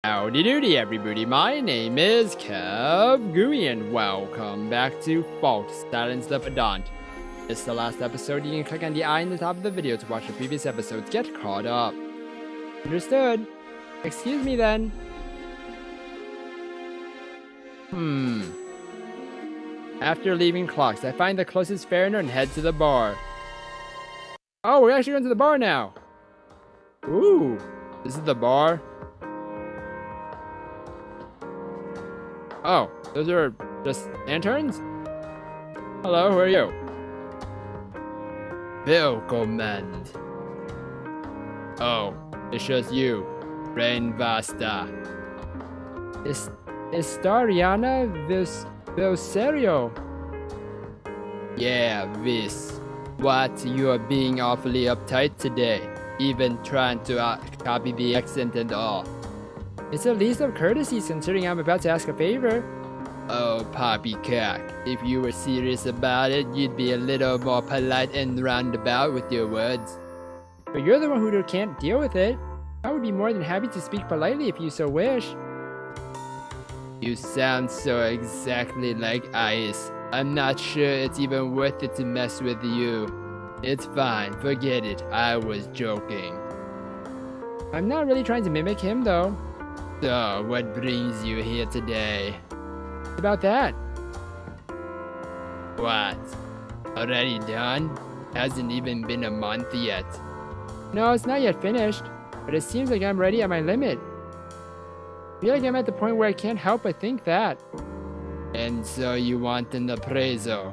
Howdy doody everybody, my name is KevGuuey and welcome back to Fault Silence the Pedant. This is the last episode. You can click on the eye in the top of the video to watch the previous episodes get caught up. Understood. Excuse me then. After leaving Clocks, I find the closest ferryman and head to the bar. Oh, we're actually going to the bar now. Ooh, this is the bar. Oh, those are just lanterns? Hello, who are you? Welcome. Oh, it's just you, Rain Vasta. Estariana Vilserio. Yeah, Vis. What, you are being awfully uptight today, even trying to copy the accent and all. It's the least of courtesies considering I'm about to ask a favor. Oh, poppycock. If you were serious about it, you'd be a little more polite and roundabout with your words. But you're the one who can't deal with it. I would be more than happy to speak politely if you so wish. You sound so exactly like Ice. I'm not sure it's even worth it to mess with you. It's fine, forget it. I was joking. I'm not really trying to mimic him though. So, what brings you here today? About that. What? Already done? Hasn't even been a month yet. No, it's not yet finished, but it seems like I'm ready at my limit. I feel like I'm at the point where I can't help but think that. And so you want an appraisal?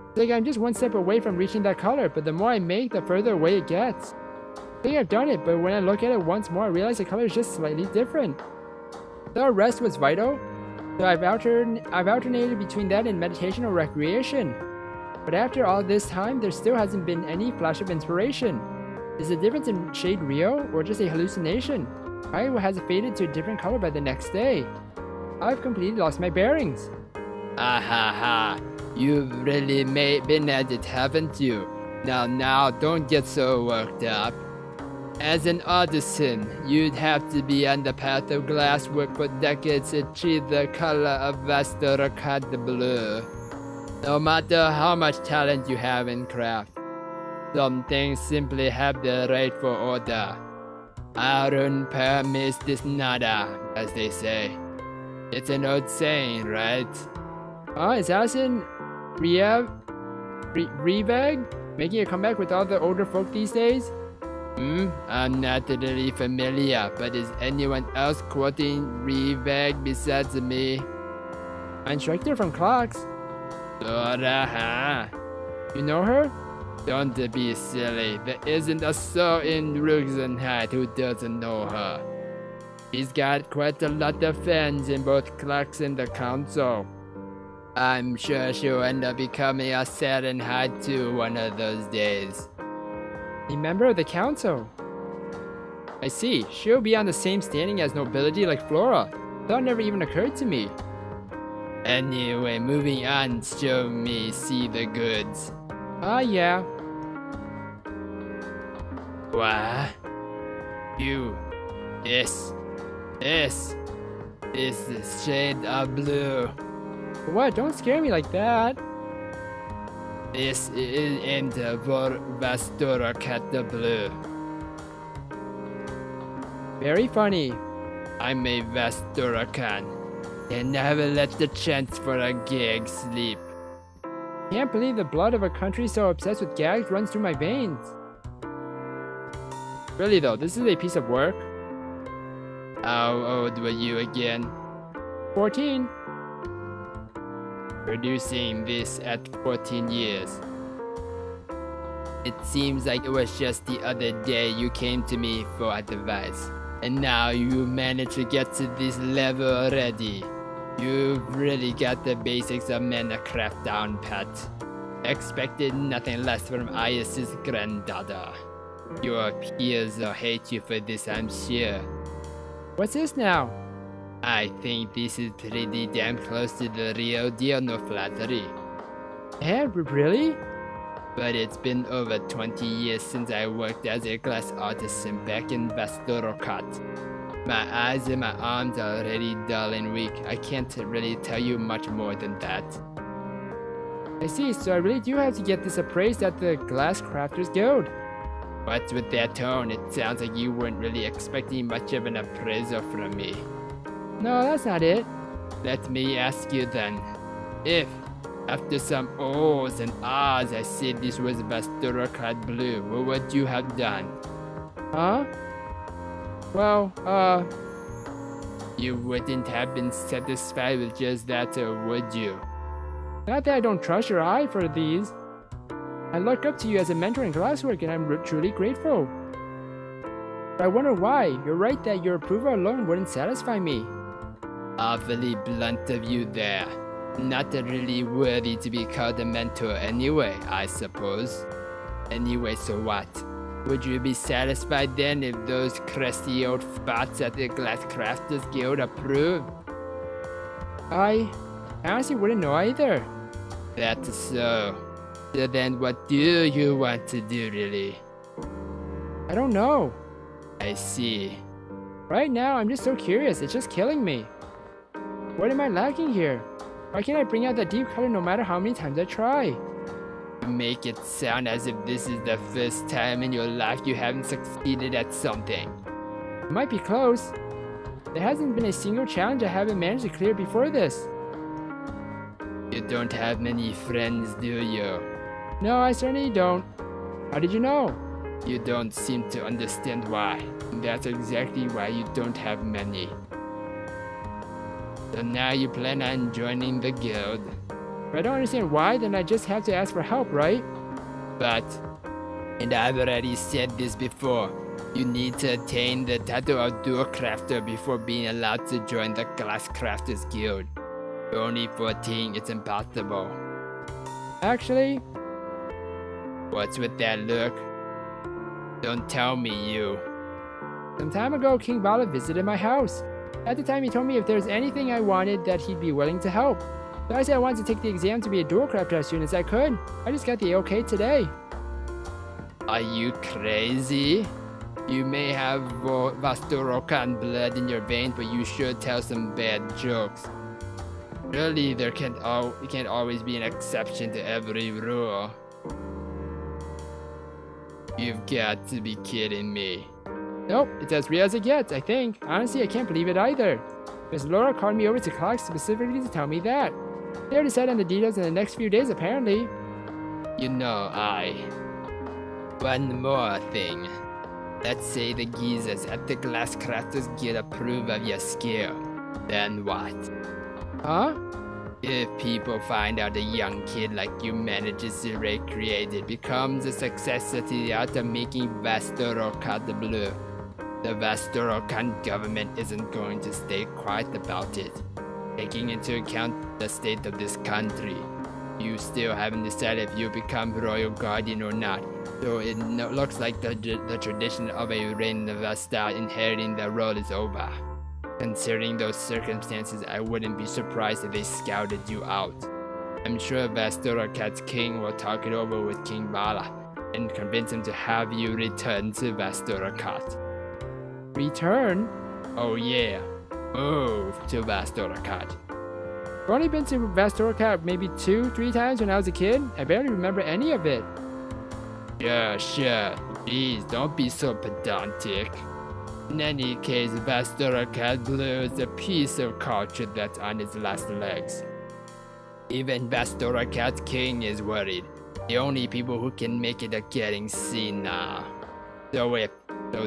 It's like I'm just one step away from reaching that color, but the more I make, the further away it gets. I think I've done it, but when I look at it once more, I realize the color is just slightly different. The rest was vital, so I've alternated between that and meditation or recreation. But after all this time, there still hasn't been any flash of inspiration. Is the difference in shade real, or just a hallucination? Why has it faded to a different color by the next day? I've completely lost my bearings. Ahaha, you've really been at it, haven't you? Now, don't get so worked up. As an artisan, you'd have to be on the path of glasswork for decades to achieve the color of Vastoracat blue. No matter how much talent you have in craft, some things simply have the rightful order. Arun per mistis nada, as they say. It's an old saying, right? Oh, is Allison Reveg making a comeback with all the older folk these days? I'm not really familiar, but is anyone else quoting Reveg besides me? I'm Schwechter from Clocks. Sorta, huh? You know her? Don't be silly. There isn't a soul in Ruxenheit who doesn't know her. She's got quite a lot of fans in both Clocks and the Council. I'm sure she'll end up becoming a Sarenheit too one of those days. A member of the Council? I see. She'll be on the same standing as nobility like Flora. That never even occurred to me. Anyway, moving on, show me see the goods. Yeah. What? You. This is shade of blue. What? Don't scare me like that. This is Intervor Vastoracat blue. Very funny. I'm a Vastoracan, and never let the chance for a gag sleep. Can't believe the blood of a country so obsessed with gags runs through my veins. Really though, this is a piece of work. How old were you again? 14. Producing this at 14 years. It seems like it was just the other day you came to me for advice, and now you managed to get to this level already. You've really got the basics of Manacraft down pat. Expected nothing less from Ias's granddaughter. Your peers will hate you for this, I'm sure. What's this now? I think this is pretty damn close to the real deal, no flattery. Yeah, really? But it's been over 20 years since I worked as a glass artisan back in Vastorokat. My eyes and my arms are already dull and weak. I can't really tell you much more than that. I see, so I really do have to get this appraised at the Glass Crafters Guild. What's with that tone? It sounds like you weren't really expecting much of an appraisal from me. No, that's not it. Let me ask you then. If, after some ohs and ahs, I said this was Vestoroclad blue, what would you have done? Huh? Well, you wouldn't have been satisfied with just that, would you? Not that I don't trust your eye for these. I look up to you as a mentor in glasswork and I'm truly grateful. But I wonder why. You're right that your approval alone wouldn't satisfy me. Awfully blunt of you there. Not really worthy to be called a mentor anyway, I suppose. Anyway, so what? Would you be satisfied then if those crusty old farts at the Glass Crafters Guild approve? I honestly wouldn't know either. That's so. So then what do you want to do really? I don't know. I see. Right now I'm just so curious, it's just killing me. What am I lacking here? Why can't I bring out that deep color no matter how many times I try? You make it sound as if this is the first time in your life you haven't succeeded at something. It might be close. There hasn't been a single challenge I haven't managed to clear before this. You don't have many friends, do you? No, I certainly don't. How did you know? You don't seem to understand why. That's exactly why you don't have many. So now you plan on joining the guild. If I don't understand why, then I just have to ask for help, right? But, and I've already said this before, you need to attain the title of Dual Crafter before being allowed to join the Glass Crafters Guild. You're only 14, it's impossible. Actually, what's with that look? Don't tell me you. Some time ago, King Bala visited my house. At the time, he told me if there's anything I wanted that he'd be willing to help. So I said I wanted to take the exam to be a dual crafter as soon as I could. I just got the okay today. Are you crazy? You may have Vastorokan blood in your veins, but you should tell some bad jokes. Surely there can't always be an exception to every rule. You've got to be kidding me. Nope, it's as real as it gets, I think. Honestly, I can't believe it either. Miss Laura called me over to Clark specifically to tell me that. They already said on the details in the next few days, apparently. You know, one more thing. Let's say the geezers at the Glass Crafters Guild approve of your skill. Then what? Huh? If people find out a young kid like you manages to recreate it, becomes a successor to the art of making Vastorokan blue, the Vastorokan government isn't going to stay quiet about it. Taking into account the state of this country, you still haven't decided if you become royal guardian or not, so it looks like the tradition of a reign Vasta inheriting the role is over. Considering those circumstances, I wouldn't be surprised if they scouted you out. I'm sure Vastorokat's king will talk it over with King Bala and convince him to have you return to Vastorokat. Return? Oh yeah, move to Vastorokat. I've only been to Vastorokat maybe 2-3 times when I was a kid. I barely remember any of it. Sure. Please, don't be so pedantic. In any case, Vastorokat Blue is a piece of culture that's on its last legs. Even Vastorokat's king is worried. The only people who can make it are getting seen now. So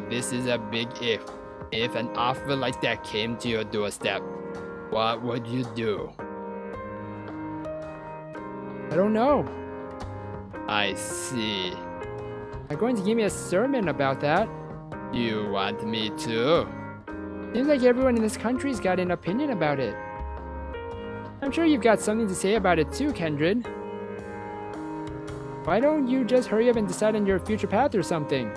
this is a big if. If an offer like that came to your doorstep, what would you do? I don't know. I see. You're going to give me a sermon about that. You want me to? Seems like everyone in this country's got an opinion about it. I'm sure you've got something to say about it too, Kendrid. Why don't you just hurry up and decide on your future path or something?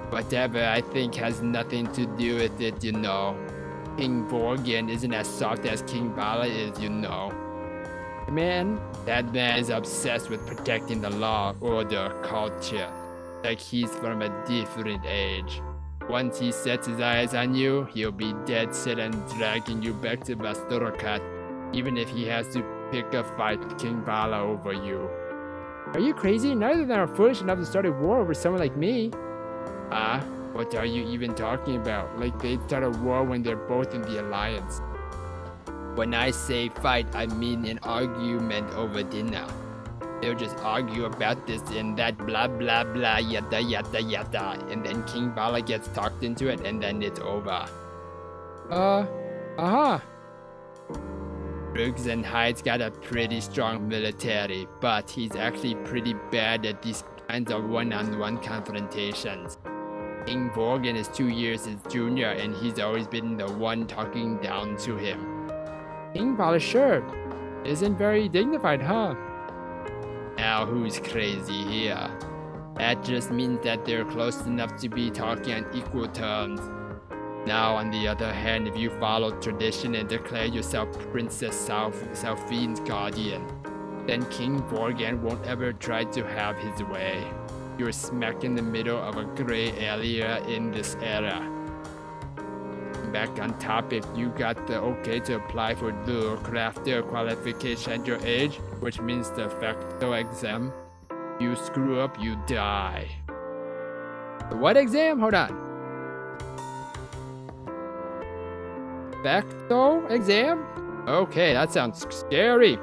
Whatever I think has nothing to do with it, you know. King Vorgan isn't as soft as King Bala is, you know. That man is obsessed with protecting the law, order, culture. Like he's from a different age. Once he sets his eyes on you, he'll be dead set on dragging you back to Vastorokat, even if he has to pick a fight with King Bala over you. Are you crazy? Neither of them are foolish enough to start a war over someone like me. What are you even talking about? Like they'd start a war when they're both in the alliance. When I say fight, I mean an argument over dinner. They'll just argue about this and that, blah blah blah, yada yada yada, and then King Bala gets talked into it and then it's over. Brooks and Hyde's got a pretty strong military, but he's actually pretty bad at these kinds of one-on-one confrontations. King Vorgan is 2 years his junior, and he's always been the one talking down to him. King Bala sure isn't very dignified, huh? Now who's crazy here? That just means that they're close enough to be talking on equal terms. Now, on the other hand, if you follow tradition and declare yourself Princess Selphine's guardian, then King Vorgan won't ever try to have his way. You're smack in the middle of a gray area in this era. Back on topic, you got the okay to apply for the crafter qualification at your age, which means the Fectolle exam. You screw up, you die. What exam? Hold on. Fectolle exam? Okay, that sounds scary.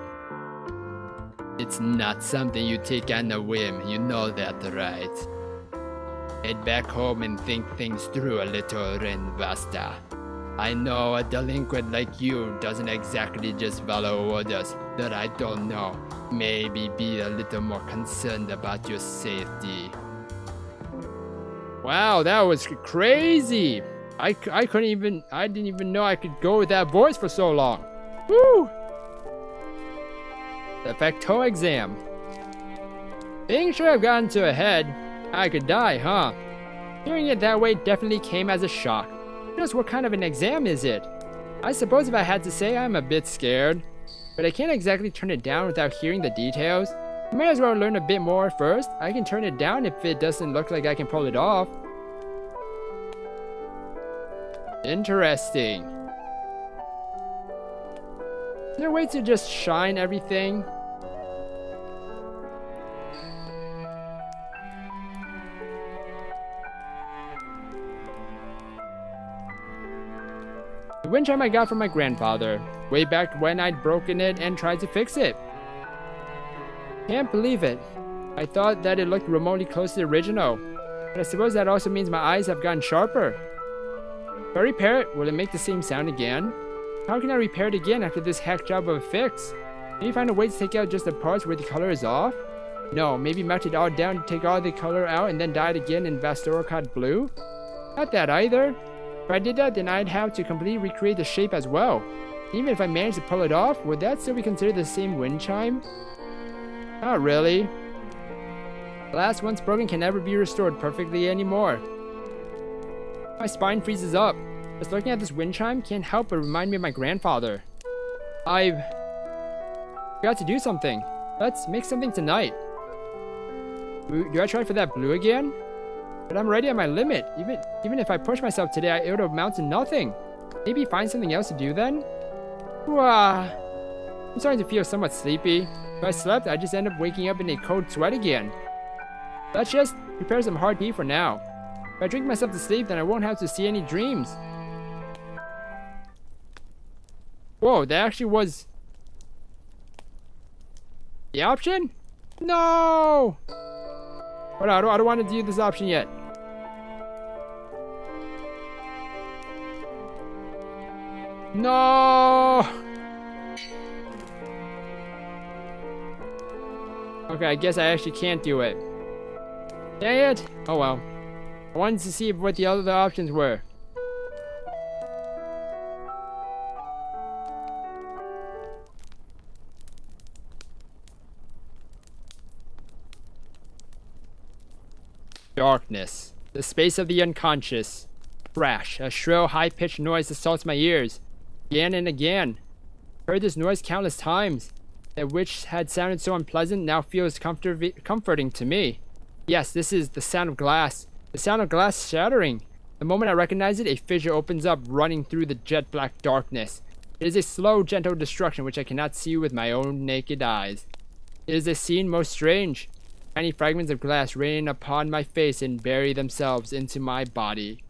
It's not something you take on a whim, you know that, right? Head back home and think things through a little, Renvasta. I know a delinquent like you doesn't exactly just follow orders that I don't know. Maybe be a little more concerned about your safety. Wow, that was crazy! I didn't even know I could go with that voice for so long. Woo! The Fectolle exam. Being sure I've gotten to a head, I could die, huh? Hearing it that way definitely came as a shock. Just what kind of an exam is it? I suppose if I had to say, I'm a bit scared. But I can't exactly turn it down without hearing the details. I may as well learn a bit more first. I can turn it down if it doesn't look like I can pull it off. Interesting. Is there a way to just shine everything? The wind chime I got from my grandfather, way back when I'd broken it and tried to fix it. Can't believe it. I thought that it looked remotely close to the original, but I suppose that also means my eyes have gotten sharper. If I repair it, will it make the same sound again? How can I repair it again after this hack job of a fix? Maybe find a way to take out just the parts where the color is off? No, maybe melt it all down to take all the color out and then dye it again in Vastorokat blue? Not that either. If I did that, then I'd have to completely recreate the shape as well. Even if I managed to pull it off, would that still be considered the same wind chime? Not really. Glass once broken can never be restored perfectly anymore. My spine freezes up. Just looking at this wind chime can't help but remind me of my grandfather. I've got to do something. Let's make something tonight. Do I try for that blue again? But I'm already at my limit. Even if I push myself today, it would amount to nothing. Maybe find something else to do then? I'm starting to feel somewhat sleepy. If I slept, I'd just end up waking up in a cold sweat again. Let's just prepare some hard tea for now. If I drink myself to sleep, then I won't have to see any dreams. Whoa, that actually was the option? No! Hold on, I don't want to do this option yet. No! Okay, I guess I actually can't do it. Dang it! Oh well. I wanted to see what the other options were. Darkness. The space of the unconscious. Crash. A shrill, high-pitched noise assaults my ears. Again and again. Heard this noise countless times. That which had sounded so unpleasant now feels comforting to me. Yes, this is the sound of glass. The sound of glass shattering. The moment I recognize it, a fissure opens up, running through the jet black darkness. It is a slow, gentle destruction which I cannot see with my own naked eyes. It is a scene most strange. Tiny fragments of glass rain upon my face and bury themselves into my body.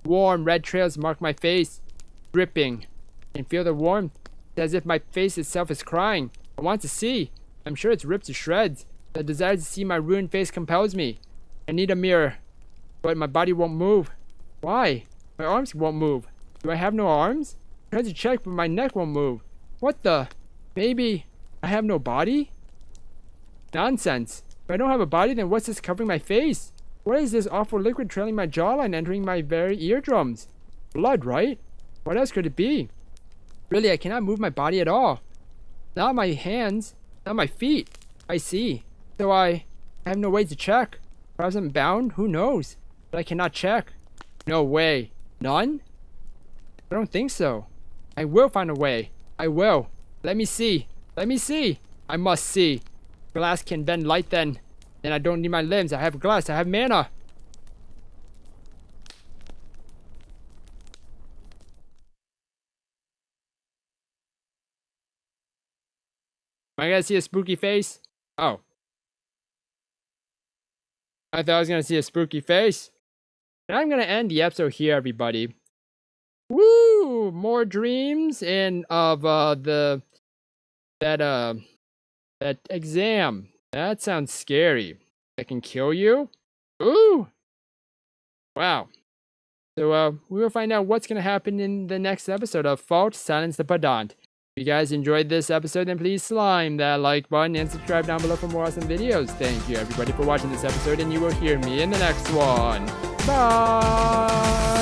Warm, red trails mark my face, dripping. I can feel the warmth. It's as if my face itself is crying. I want to see. I'm sure it's ripped to shreds. The desire to see my ruined face compels me. I need a mirror, but my body won't move. Why? My arms won't move. Do I have no arms? I tried to check, but my neck won't move. What the? Maybe I have no body? Nonsense. If I don't have a body, then what's this covering my face? What is this awful liquid trailing my jawline, entering my very eardrums? Blood, right? What else could it be? Really, I cannot move my body at all. Not my hands, not my feet. I see. So I have no way to check. Perhaps I'm bound? Who knows? But I cannot check. No way. None? I don't think so. I will find a way. I will. Let me see. Let me see. I must see. Glass can bend light then. Then I don't need my limbs. I have glass. I have mana. Am I gonna see a spooky face? Oh. I thought I was gonna see a spooky face. And I'm gonna end the episode here, everybody. Woo! More dreams and of that exam. That sounds scary. That can kill you? Ooh! Wow. So we will find out what's gonna happen in the next episode of Fault Silence the Pedant. If you guys enjoyed this episode, then please slime that like button and subscribe down below for more awesome videos. Thank you everybody for watching this episode, and you will hear me in the next one. Bye!